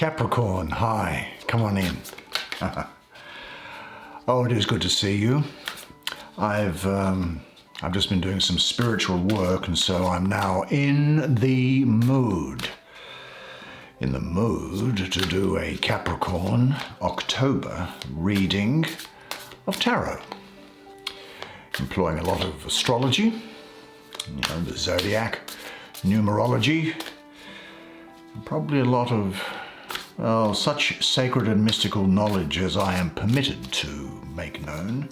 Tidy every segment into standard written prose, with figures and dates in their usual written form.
Capricorn, hi, come on in. Oh, it is good to see you. I've just been doing some spiritual work, and so I'm now in the mood to do a Capricorn October reading of tarot, employing a lot of astrology, the zodiac, numerology, and probably a lot of such sacred and mystical knowledge as I am permitted to make known,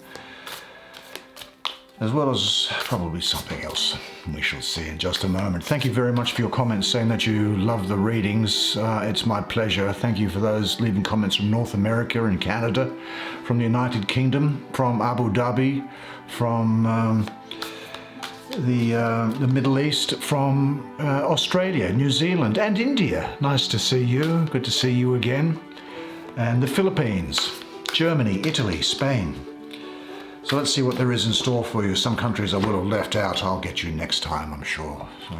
as well as probably something else we shall see in just a moment. Thank you very much for your comments saying that you love the readings. It's my pleasure. Thank you for those leaving comments from North America and Canada, from the United Kingdom, from Abu Dhabi, from the Middle East, from Australia, New Zealand and India. Nice to see you. Good to see you again. And the Philippines, Germany, Italy, Spain. So let's see what there is in store for you. Some countries I would have left out. I'll get you next time, I'm sure. So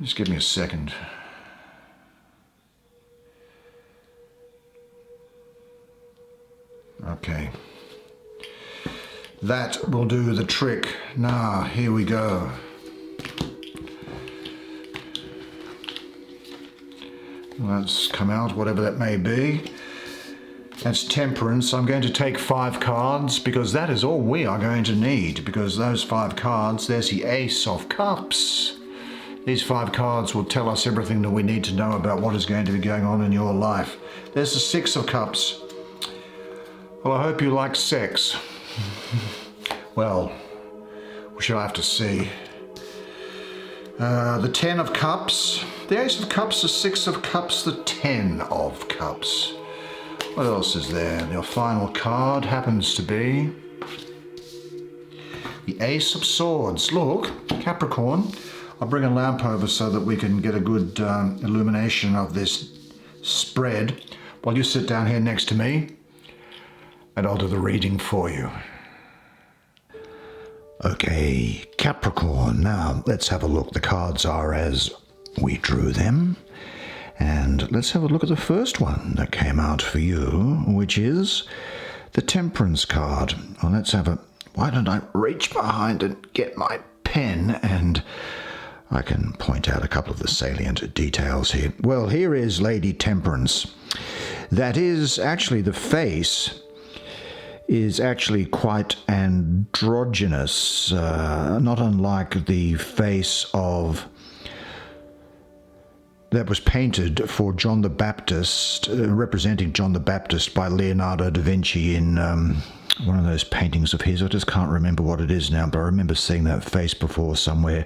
just give me a second. Okay. That will do the trick. Now, here we go. Let's come out, whatever that may be. That's Temperance. I'm going to take 5 cards because that is all we are going to need, because those 5 cards, there's the Ace of Cups. These 5 cards will tell us everything that we need to know about what is going to be going on in your life. There's the 6 of Cups. Well, I hope you like sex. Well, we shall have to see. The 10 of Cups, the Ace of Cups, the 6 of Cups, the 10 of Cups. What else is there? Your final card happens to be the Ace of Swords. Look, Capricorn, I'll bring a lamp over so that we can get a good illumination of this spread while you sit down here next to me, and I'll do the reading for you. Okay, Capricorn, now let's have a look. The cards are as we drew them. And let's have a look at the first one that came out for you, which is the Temperance card. Well, let's have a... Why don't I reach behind and get my pen, and I can point out a couple of the salient details here. Well, here is Lady Temperance. That is actually, the face is actually quite androgynous, not unlike the face of... that was painted for John the Baptist, representing John the Baptist by Leonardo da Vinci in one of those paintings of his. I just can't remember what it is now, but I remember seeing that face before somewhere.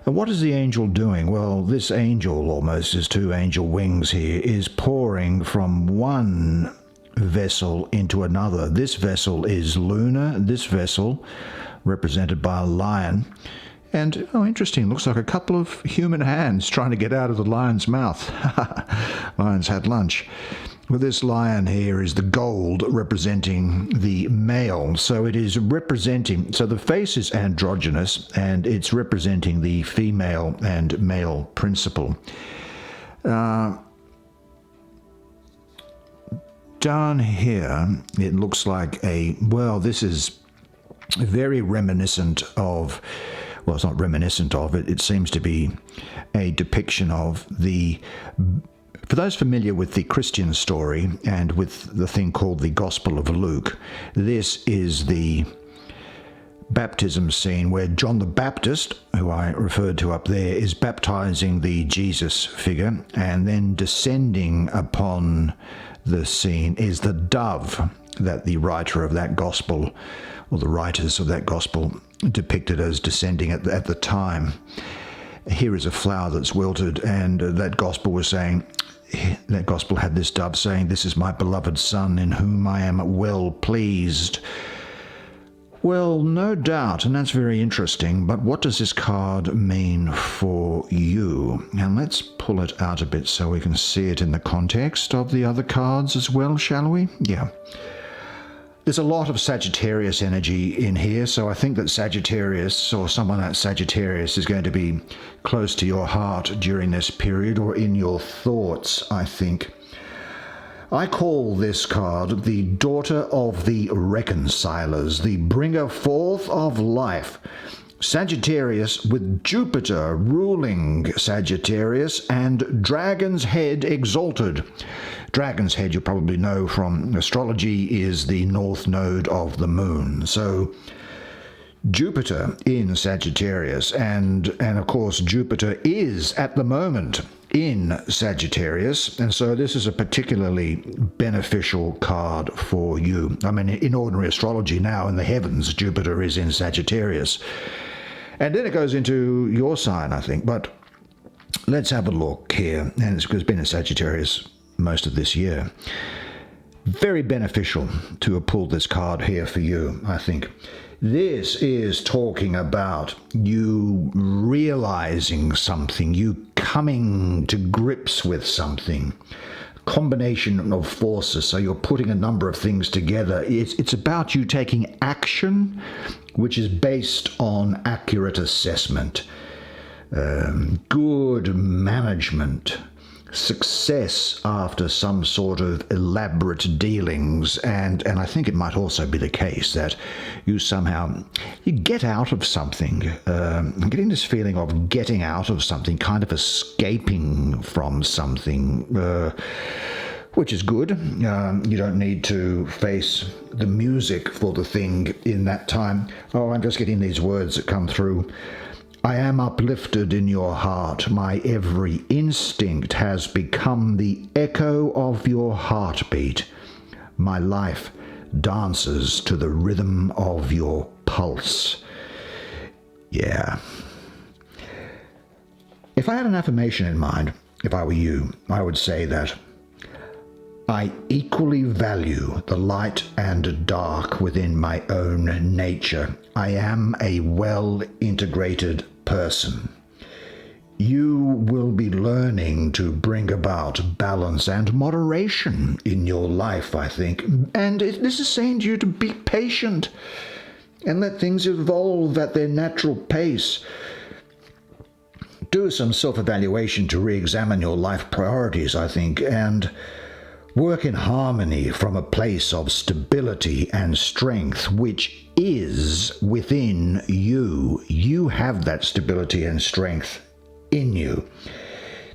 And what is the angel doing? Well, this angel, almost as 2 angel wings here, is pouring from one vessel into another. This vessel is lunar, this vessel represented by a lion. And, oh, interesting, looks like a couple of human hands trying to get out of the lion's mouth. Lion's had lunch. Well, this lion here is the gold representing the male. So it is representing, so the face is androgynous and it's representing the female and male principle. Down here, it looks like this is very reminiscent of... Well, it's not reminiscent of it. It seems to be a depiction of the... For those familiar with the Christian story and with the thing called the Gospel of Luke, this is the baptism scene where John the Baptist, who I referred to up there, is baptizing the Jesus figure, and then descending upon the scene is the dove that the writer of that gospel, or the writers of that gospel, depicted as descending at the time. Here is a flower that's wilted, and that gospel was saying, that gospel had this dove saying, "This is my beloved son in whom I am well pleased." Well, no doubt, and that's very interesting, but what does this card mean for you? And let's pull it out a bit so we can see it in the context of the other cards as well, shall we? Yeah. there's a lot of Sagittarius energy in here, so I think that Sagittarius, or someone that's Sagittarius, is going to be close to your heart during this period, or in your thoughts, I think. I call this card the Daughter of the Reconcilers, the bringer forth of life. Sagittarius with Jupiter ruling Sagittarius and Dragon's Head exalted. Dragon's Head, you probably know from astrology, is the north node of the moon. So Jupiter in Sagittarius, and of course Jupiter is at the moment in Sagittarius, and so this is a particularly beneficial card for you. I mean, in ordinary astrology now in the heavens, Jupiter is in Sagittarius. And then it goes into your sign, I think. But let's have a look here. And it's been in Sagittarius most of this year. Very beneficial to have pulled this card here for you, I think. This is talking about you realizing something, you coming to grips with something. Combination of forces, so you're putting a number of things together. It's about you taking action which is based on accurate assessment, good management, success after some sort of elaborate dealings, and I think it might also be the case that you somehow you get out of something. I'm getting this feeling of getting out of something, kind of escaping from something, which is good. You don't need to face the music for the thing in that time. Oh, I'm just getting these words that come through. I am uplifted in your heart. My every instinct has become the echo of your heartbeat. My life dances to the rhythm of your pulse. Yeah. If I had an affirmation in mind, if I were you, I would say that I equally value the light and dark within my own nature. I am a well-integrated person. You will be learning to bring about balance and moderation in your life, I think. And this is saying to you to be patient and let things evolve at their natural pace. Do some self-evaluation to re-examine your life priorities, I think, and work in harmony from a place of stability and strength, which is within you. You have that stability and strength in you.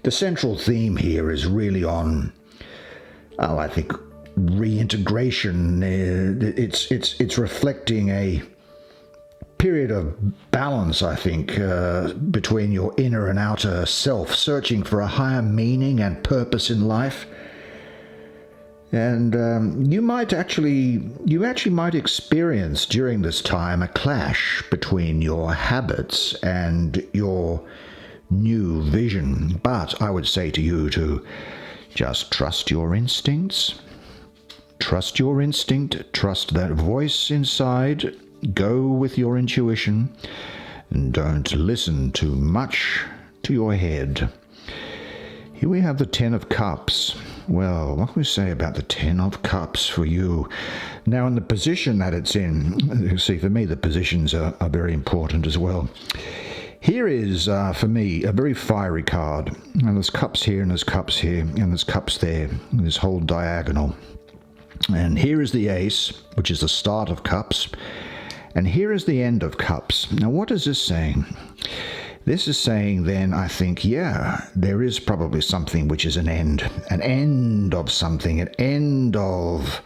The central theme here is really on, I think, reintegration. It's reflecting a period of balance, I think, between your inner and outer self, searching for a higher meaning and purpose in life. And you actually might experience during this time a clash between your habits and your new vision. But I would say to you to just trust your instincts. Trust your instinct. Trust that voice inside. Go with your intuition. And don't listen too much to your head. Here we have the Ten of Cups. Well, what can we say about the Ten of Cups for you? Now, in the position that it's in, you see, for me, the positions are very important as well. Here is, for me, a very fiery card. And there's cups here, and there's cups here, and there's cups there, and this whole diagonal. And here is the Ace, which is the start of cups. And here is the end of cups. Now, what is this saying? This is saying then, I think, yeah, there is probably something which is an end of something, an end of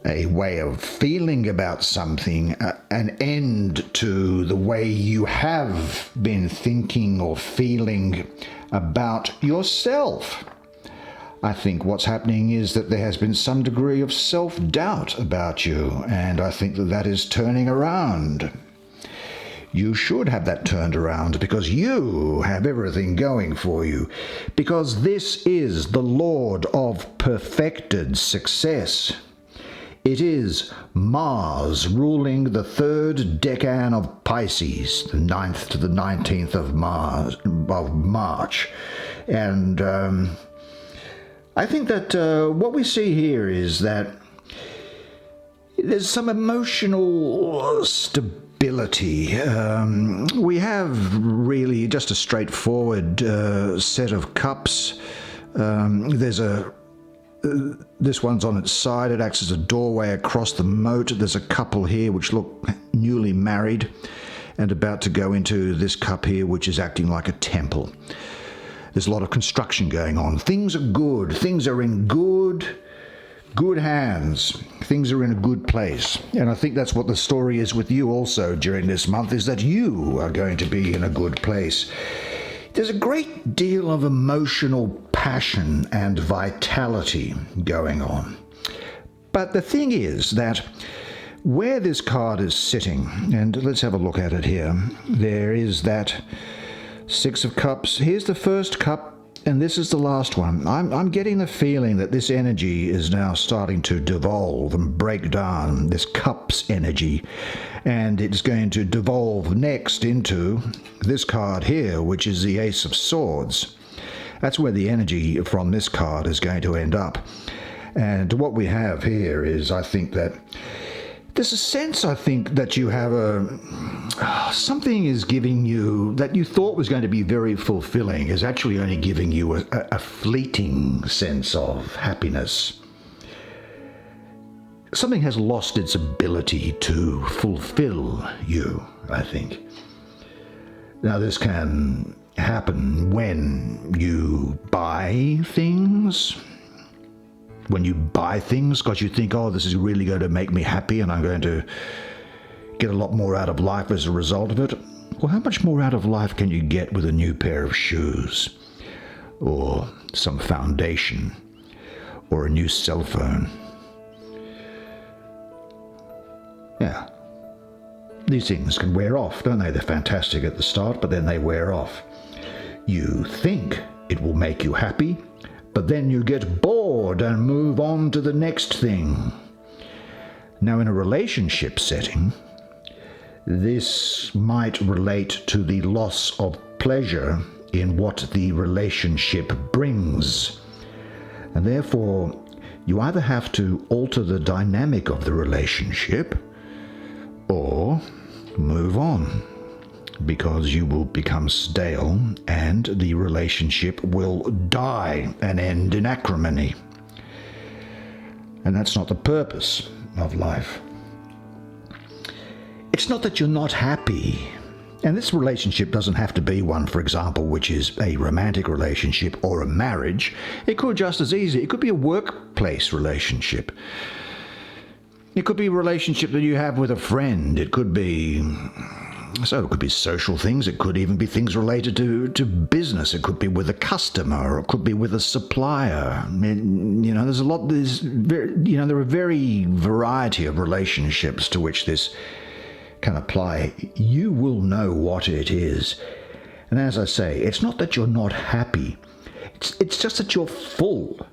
a way of feeling about something, an end to the way you have been thinking or feeling about yourself. I think what's happening is that there has been some degree of self-doubt about you, and I think that that is turning around. You should have that turned around because you have everything going for you. Because this is the Lord of perfected success. It is Mars ruling the third decan of Pisces, the 9th to the 19th of March. And I think that what we see here is that There's some emotional stability. We have really just a straightforward set of cups. This one's on its side. It acts as a doorway across the moat. There's a couple here which look newly married and about to go into this cup here, which is acting like a temple. There's a lot of construction going on. Things are good. Things are in good hands. Things are in a good place. And I think that's what the story is with you also during this month, is that you are going to be in a good place. There's a great deal of emotional passion and vitality going on. But the thing is that where this card is sitting, and let's have a look at it here, there is that Six of Cups. Here's the first cup, and this is the last one. I'm getting the feeling that this energy is now starting to devolve and break down, this Cups energy, and it's going to devolve next into this card here, which is the Ace of Swords. That's where the energy from this card is going to end up. And what we have here is, I think that there's a sense, I think, that you have something is giving you that you thought was going to be very fulfilling is actually only giving you a fleeting sense of happiness. Something has lost its ability to fulfill you, I think. Now, this can happen when you buy things. When you buy things because you think, oh, this is really going to make me happy and I'm going to get a lot more out of life as a result of it. Well, how much more out of life can you get with a new pair of shoes or some foundation or a new cell phone? Yeah. These things can wear off, don't they? They're fantastic at the start, but then they wear off. You think it will make you happy, but then you get bored and move on to the next thing. Now, in a relationship setting, this might relate to the loss of pleasure in what the relationship brings. And therefore, you either have to alter the dynamic of the relationship or move on, because you will become stale and the relationship will die and end in acrimony. And that's not the purpose of life. It's not that you're not happy. And this relationship doesn't have to be one, for example, which is a romantic relationship or a marriage. It could just as easy. It could be a workplace relationship. It could be a relationship that you have with a friend. It could be social things. It could even be things related to business. It could be with a customer, or it could be with a supplier. There are a very variety of relationships to which this can apply. You will know what it is. And as I say, it's not that you're not happy. It's just that you're full.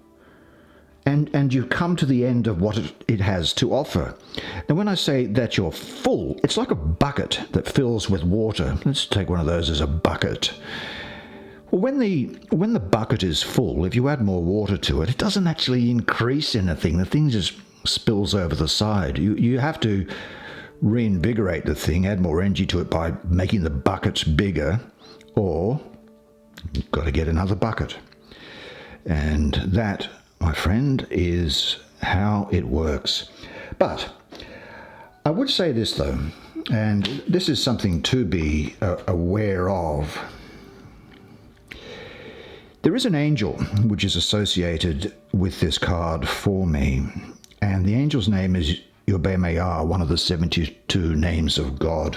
And you've come to the end of what it has to offer. Now, when I say that you're full, it's like a bucket that fills with water. Let's take one of those as a bucket. Well, when the bucket is full, if you add more water to it, it doesn't actually increase anything. The thing just spills over the side. You have to reinvigorate the thing, add more energy to it by making the buckets bigger, or you've got to get another bucket. And that, my friend, is how it works. But I would say this, though, and this is something to be aware of. There is an angel which is associated with this card for me, and the angel's name is Yobemeyar, one of the 72 names of God.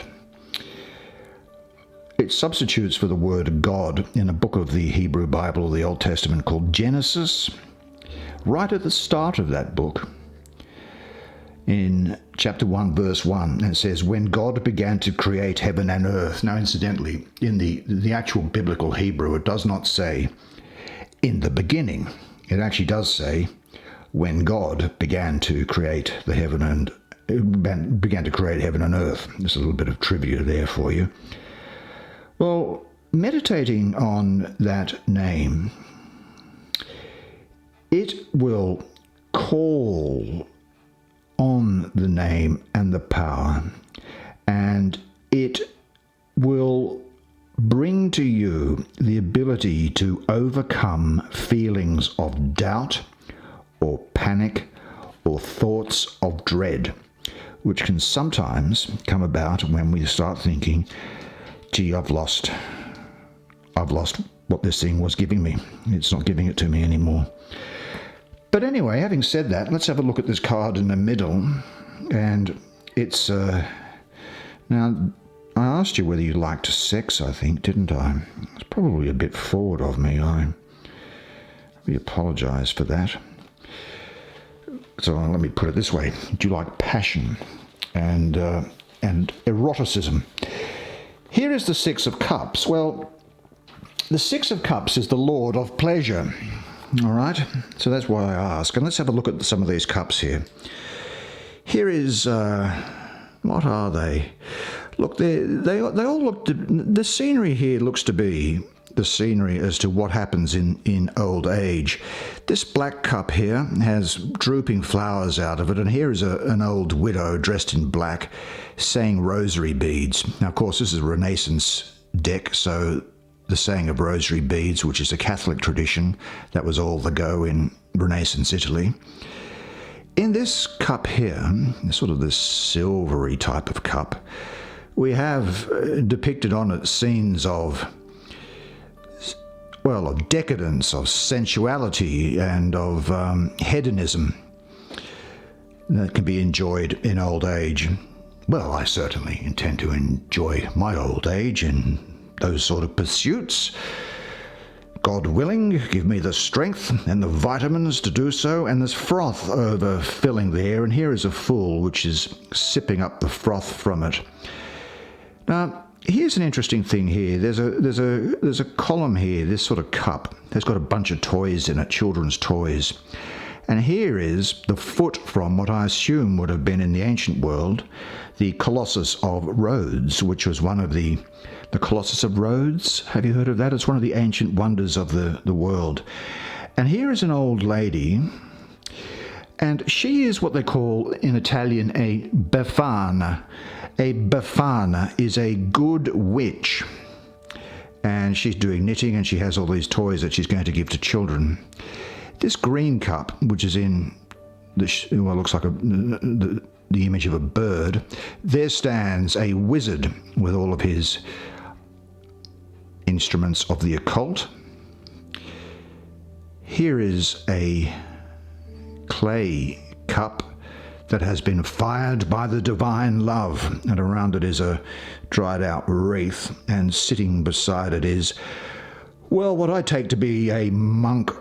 It substitutes for the word God in a book of the Hebrew Bible, the Old Testament, called Genesis. Right at the start of that book, in chapter 1, verse 1, it says, when God began to create heaven and earth. Now, incidentally, in the actual biblical Hebrew, it does not say in the beginning. It actually does say when God began to create the heaven and began to create heaven and earth. There's a little bit of trivia there for you. Well, meditating on that name, it will call on the name and the power, and it will bring to you the ability to overcome feelings of doubt or panic or thoughts of dread, which can sometimes come about when we start thinking, gee, I've lost what this thing was giving me. It's not giving it to me anymore. But anyway, having said that, let's have a look at this card in the middle. And it's now, I asked you whether you liked sex, I think, didn't I? It's probably a bit forward of me. I apologize for that. So let me put it this way. Do you like passion and eroticism? Here is the Six of Cups. Well, the Six of Cups is the Lord of pleasure. All right? So that's why I ask. And let's have a look at some of these cups here. Here is, what are they? Look, they all look, the scenery here looks to be the scenery as to what happens in old age. This black cup here has drooping flowers out of it, and here is an old widow dressed in black saying rosary beads. Now, of course, this is a Renaissance deck, so the saying of rosary beads, which is a Catholic tradition, that was all the go in Renaissance Italy. In this cup here, sort of this silvery type of cup, we have depicted on it scenes of decadence, of sensuality, and of hedonism that can be enjoyed in old age. Well, I certainly intend to enjoy my old age in those sort of pursuits. God willing, give me the strength and the vitamins to do so. And there's froth overfilling there, and here is a fool which is sipping up the froth from it. Now, here's an interesting thing here. There's a column here, this sort of cup. It's got a bunch of toys in it, children's toys. And here is the foot from what I assume would have been in the ancient world, the Colossus of Rhodes, which was one of the Colossus of Rhodes. Have you heard of that? It's one of the ancient wonders of the world. And here is an old lady, and she is what they call in Italian a befana. A befana is a good witch, and she's doing knitting, and she has all these toys that she's going to give to children. This green cup, which is in looks like the image of a bird, there stands a wizard with all of his instruments of the occult. Here is a clay cup that has been fired by the divine love, and around it is a dried out wreath, and sitting beside it is, well, what I take to be a monk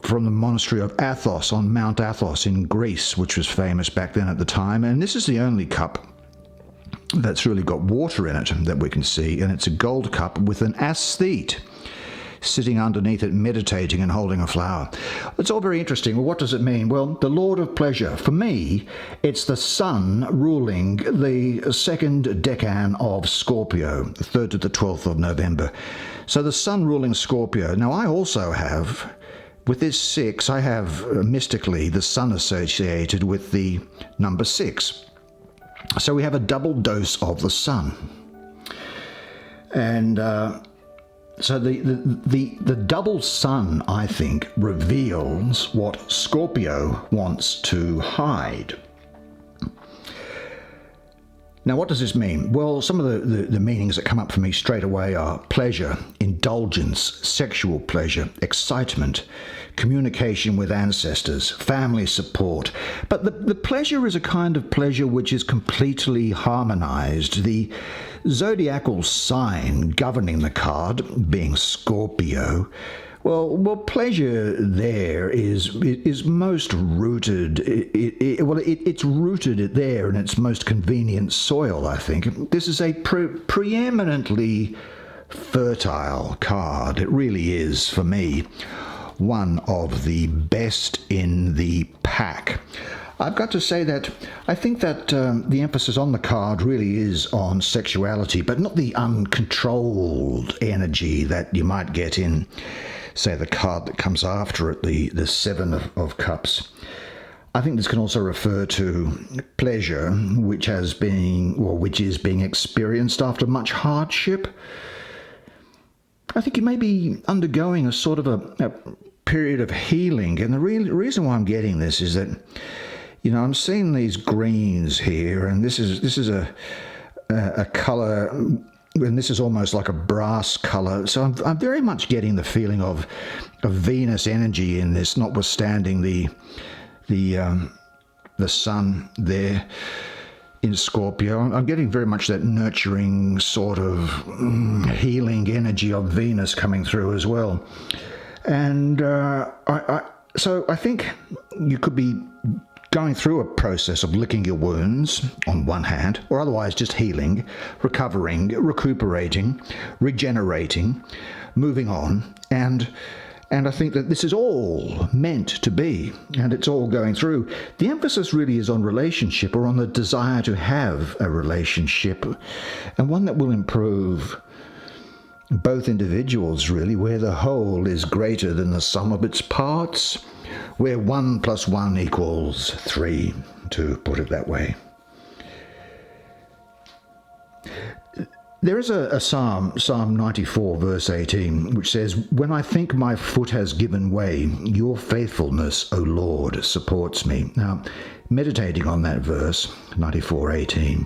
from the monastery of Athos on Mount Athos in Greece, which was famous back then at the time. And this is the only cup that's really got water in it that we can see, and it's a gold cup with an aesthete sitting underneath it, meditating and holding a flower. It's all very interesting. Well, what does it mean? Well, the Lord of Pleasure. For me, it's the sun ruling the second decan of Scorpio, the 3rd to the 12th of November. So the sun ruling Scorpio. Now, I also have, with this 6, I have mystically the sun associated with the number 6. So we have a double dose of the sun. And so the double sun, I think, reveals what Scorpio wants to hide. Now, what does this mean? Well, some of the meanings that come up for me straight away are pleasure, indulgence, sexual pleasure, excitement, communication with ancestors, family support. But the pleasure is a kind of pleasure which is completely harmonized. The zodiacal sign governing the card, being Scorpio, well, pleasure there is most rooted. It's rooted there in its most convenient soil, I think. This is a preeminently fertile card. It really is, for me, one of the best in the pack. I've got to say that I think that the emphasis on the card really is on sexuality, but not the uncontrolled energy that you might get in, say, the card that comes after it, the 7 of Cups. I think this can also refer to pleasure, which is being experienced after much hardship. I think you may be undergoing a sort of a period of healing, and the reason why I'm getting this is that, you know, I'm seeing these greens here, and this is a color, and this is almost like a brass color. So I'm very much getting the feeling of Venus energy in this, notwithstanding the sun there in Scorpio. I'm getting very much that nurturing sort of healing energy of Venus coming through as well. And so I think you could be going through a process of licking your wounds on one hand, or otherwise just healing, recovering, recuperating, regenerating, moving on. And I think that this is all meant to be, and it's all going through. The emphasis really is on relationship, or on the desire to have a relationship, and one that will improve both individuals, really, where the whole is greater than the sum of its parts, where 1 + 1 equals 3, to put it that way. There is a psalm, Psalm 94, verse 18, which says, "When I think my foot has given way, your faithfulness, O Lord, supports me." Now, meditating on that verse, 94:18,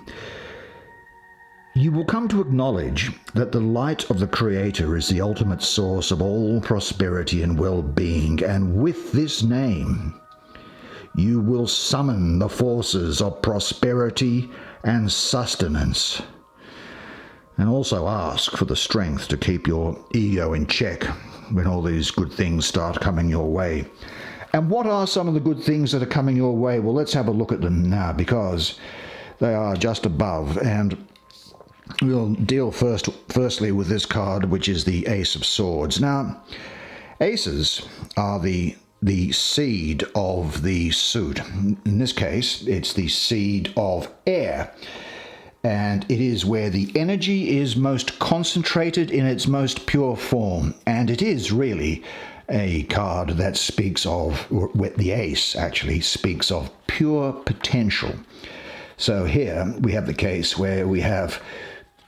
you will come to acknowledge that the light of the Creator is the ultimate source of all prosperity and well-being, and with this name, you will summon the forces of prosperity and sustenance. And also ask for the strength to keep your ego in check when all these good things start coming your way. And what are some of the good things that are coming your way? Well, let's have a look at them now, because they are just above. And we'll deal firstly with this card, which is the Ace of Swords. Now, aces are the seed of the suit. In this case, it's the seed of air. And it is where the energy is most concentrated in its most pure form. And it is really a card that speaks of, or the ace actually speaks of, pure potential. So here we have the case where we have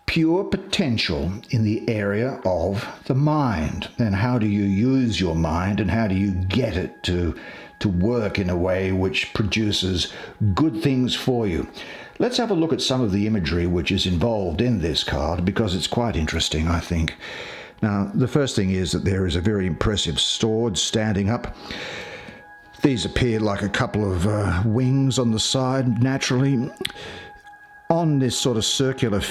pure potential in the area of the mind. And how do you use your mind, and how do you get it to work in a way which produces good things for you? Let's have a look at some of the imagery which is involved in this card, because it's quite interesting, I think. Now, the first thing is that there is a very impressive sword standing up. These appear like a couple of wings on the side, naturally. On this sort of circular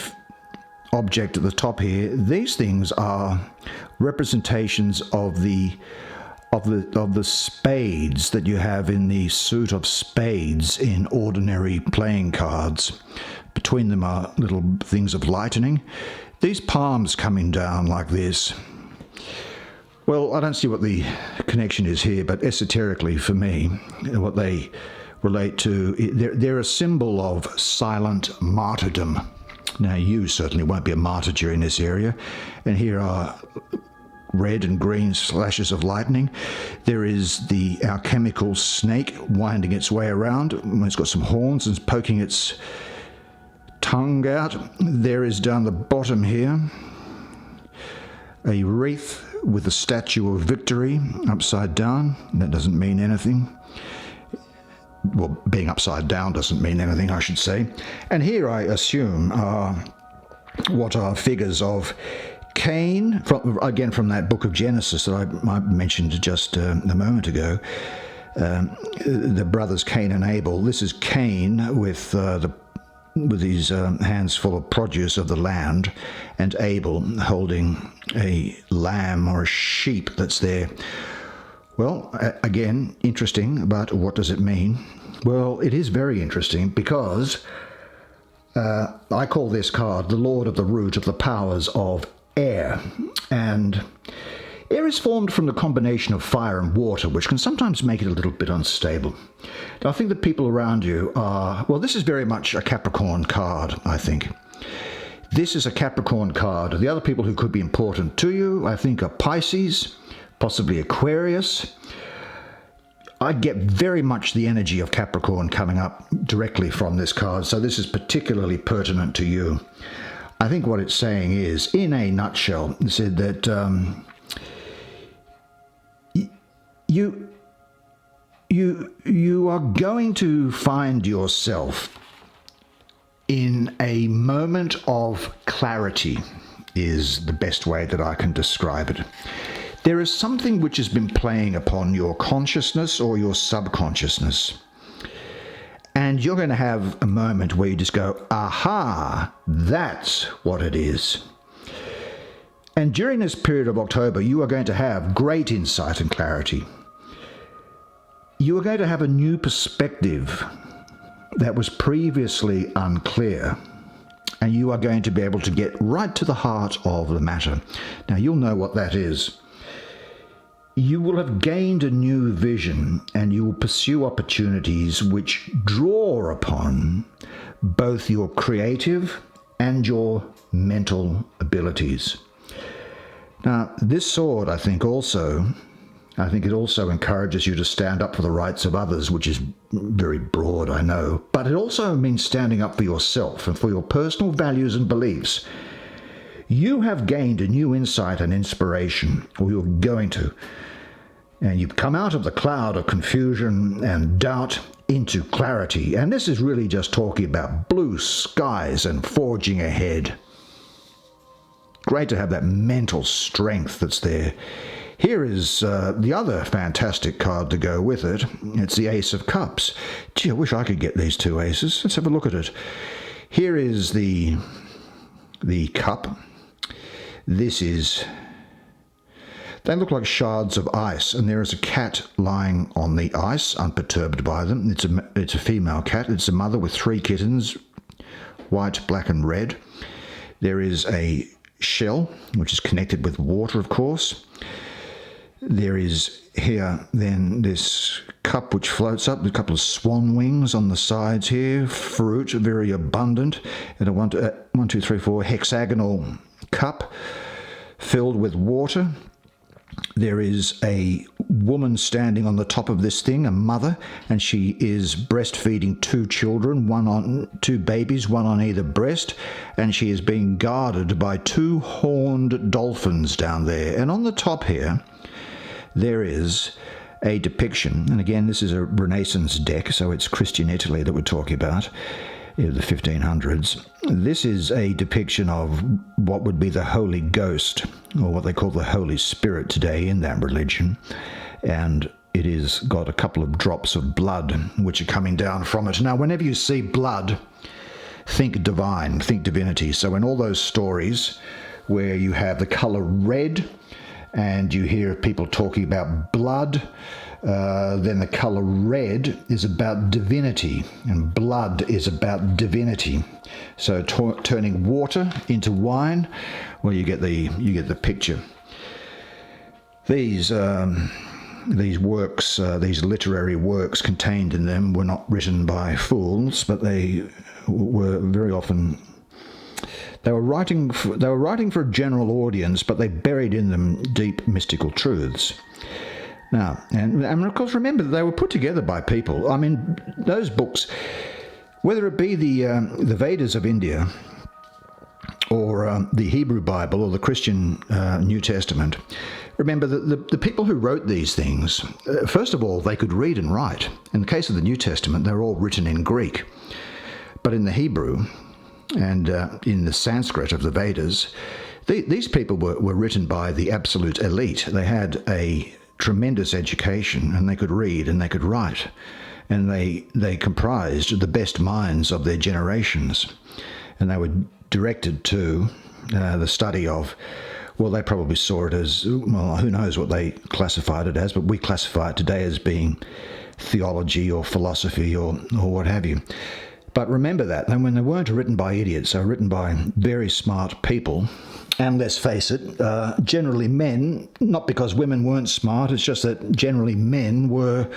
object at the top here, these things are representations of the spades that you have in the suit of spades in ordinary playing cards. Between them are little things of lightning. These palms coming down like this. Well, I don't see what the connection is here, but esoterically for me, what they relate to, they're a symbol of silent martyrdom. Now, you certainly won't be a martyr during this area. And here are red and green slashes of lightning. There is the alchemical snake winding its way around. It's got some horns and poking its tongue out. There is down the bottom here a wreath with a statue of victory upside down. That doesn't mean anything. Well, being upside down doesn't mean anything, I should say. And here, I assume, are what are figures of Cain, from that book of Genesis that I mentioned just a moment ago. The brothers Cain and Abel. This is Cain with his hands full of produce of the land, and Abel holding a lamb or a sheep that's there. Well, again, interesting, but what does it mean? Well, it is very interesting, because I call this card the Lord of the Root of the Powers of Air. And air is formed from the combination of fire and water, which can sometimes make it a little bit unstable. Now, I think the people around you are, well, this is very much a Capricorn card, I think. This is a Capricorn card. The other people who could be important to you, I think, are Pisces, possibly Aquarius. I get very much the energy of Capricorn coming up directly from this card, so this is particularly pertinent to you. I think what it's saying is, in a nutshell, it said that you are going to find yourself in a moment of clarity, is the best way that I can describe it. There is something which has been playing upon your consciousness or your subconsciousness. And you're going to have a moment where you just go, aha, that's what it is. And during this period of October, you are going to have great insight and clarity. You are going to have a new perspective that was previously unclear. And you are going to be able to get right to the heart of the matter. Now, you'll know what that is. You will have gained a new vision, and you will pursue opportunities which draw upon both your creative and your mental abilities. Now, this sword, I think it also encourages you to stand up for the rights of others, which is very broad, I know, but it also means standing up for yourself and for your personal values and beliefs. You have gained a new insight and inspiration, or you're going to, and you've come out of the cloud of confusion and doubt into clarity. And this is really just talking about blue skies and forging ahead. Great to have that mental strength that's there. Here is the other fantastic card to go with it. It's the Ace of Cups. Gee, I wish I could get these two aces. Let's have a look at it. Here is the cup. This is... They look like shards of ice, and there is a cat lying on the ice, unperturbed by them. It's a female cat. It's a mother with 3 kittens, white, black, and red. There is a shell, which is connected with water, of course. There is here, then, this cup which floats up, a couple of swan wings on the sides here, fruit, very abundant, and a 1, 2, 3, 4 hexagonal cup filled with water. There is a woman standing on the top of this thing, a mother, and she is breastfeeding 2 children, 2 babies, one on either breast, and she is being guarded by 2 horned dolphins down there. And on the top here, there is a depiction, and again, this is a Renaissance deck, so it's Christian Italy that we're talking about, the 1500s. This is a depiction of what would be the Holy Ghost, or what they call the Holy Spirit today in that religion, and it is got a couple of drops of blood which are coming down from it. Now, whenever you see blood, think divine, think divinity. So in all those stories where you have the color red, and you hear people talking about blood, then the color red is about divinity, and blood is about divinity. So turning water into wine, well, you get the picture. These works, these literary works contained in them, were not written by fools, but they were very often. They were writing for a general audience, but they buried in them deep mystical truths. Now, and of course, remember, they were put together by people. I mean, those books, whether it be the Vedas of India, or the Hebrew Bible, or the Christian New Testament, remember that the people who wrote these things, first of all, they could read and write. In the case of the New Testament, they're all written in Greek. But in the Hebrew and in the Sanskrit of the Vedas, these people were written by the absolute elite. They had a tremendous education, and they could read and they could write, and they comprised the best minds of their generations, and they were directed to the study of, well, they probably saw it as, well, who knows what they classified it as, but we classify it today as being theology or philosophy or what have you. But remember that, and when they weren't written by idiots, they were written by very smart people. And let's face it, generally men, not because women weren't smart, it's just that generally men were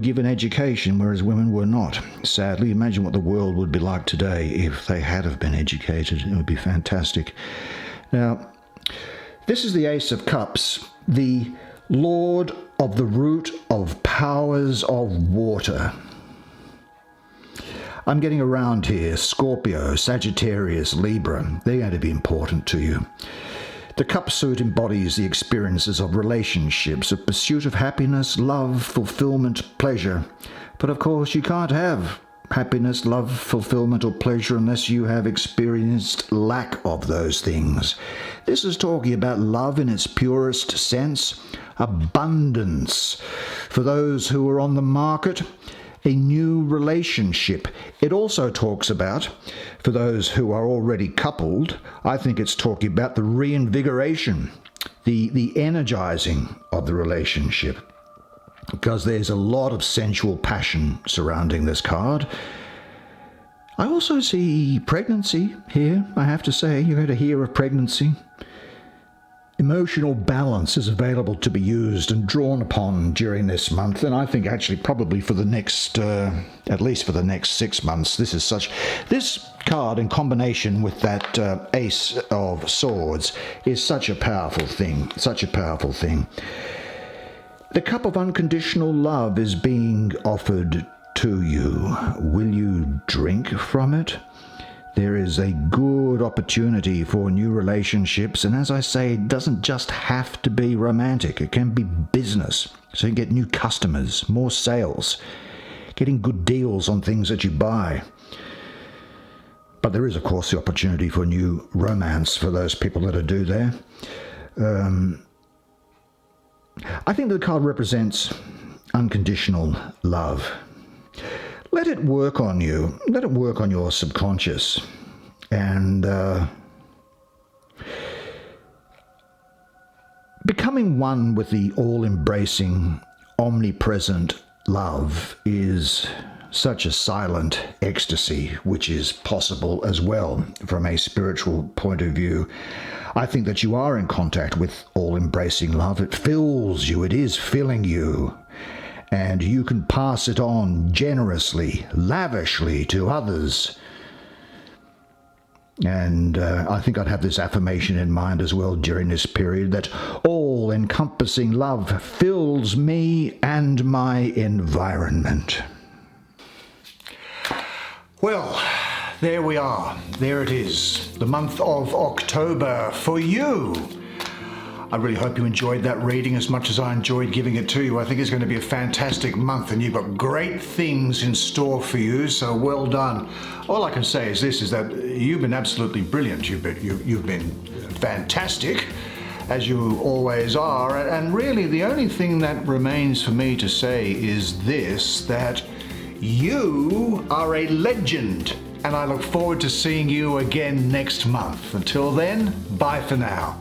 given education, whereas women were not. Sadly, imagine what the world would be like today if they had have been educated. It would be fantastic. Now, this is the Ace of Cups, the Lord of the root of powers of water. I'm getting around here, Scorpio, Sagittarius, Libra. They're going to be important to you. The cup suit embodies the experiences of relationships, of pursuit of happiness, love, fulfillment, pleasure. But of course, you can't have happiness, love, fulfillment, or pleasure unless you have experienced lack of those things. This is talking about love in its purest sense, abundance for those who are on the market, a new relationship. It also talks about, for those who are already coupled, I think it's talking about the reinvigoration, the energizing of the relationship, because there's a lot of sensual passion surrounding this card. I also see pregnancy here, I have to say. You're going to hear of pregnancy. Emotional balance is available to be used and drawn upon during this month, and I think actually probably for the next, at least for the next 6 months, this card in combination with that Ace of Swords is such a powerful thing, The cup of unconditional love is being offered to you. Will you drink from it? There is a good opportunity for new relationships, and as I say, it doesn't just have to be romantic. It can be business, so you get new customers, more sales, getting good deals on things that you buy. But there is, of course, the opportunity for new romance for those people that do there. I think the card represents unconditional love. Let it work on you. Let it work on your subconscious. And becoming one with the all-embracing, omnipresent love is such a silent ecstasy, which is possible as well from a spiritual point of view. I think that you are in contact with all-embracing love. It fills you. It is filling you. And you can pass it on generously, lavishly to others. And I think I'd have this affirmation in mind as well during this period, that all-encompassing love fills me and my environment. Well, there we are. There it is. The month of October for you. I really hope you enjoyed that reading as much as I enjoyed giving it to you. I think it's going to be a fantastic month, and you've got great things in store for you, so well done. All I can say is this, is that you've been absolutely brilliant. You've been fantastic, as you always are, and really the only thing that remains for me to say is this, that you are a legend, and I look forward to seeing you again next month. Until then, bye for now.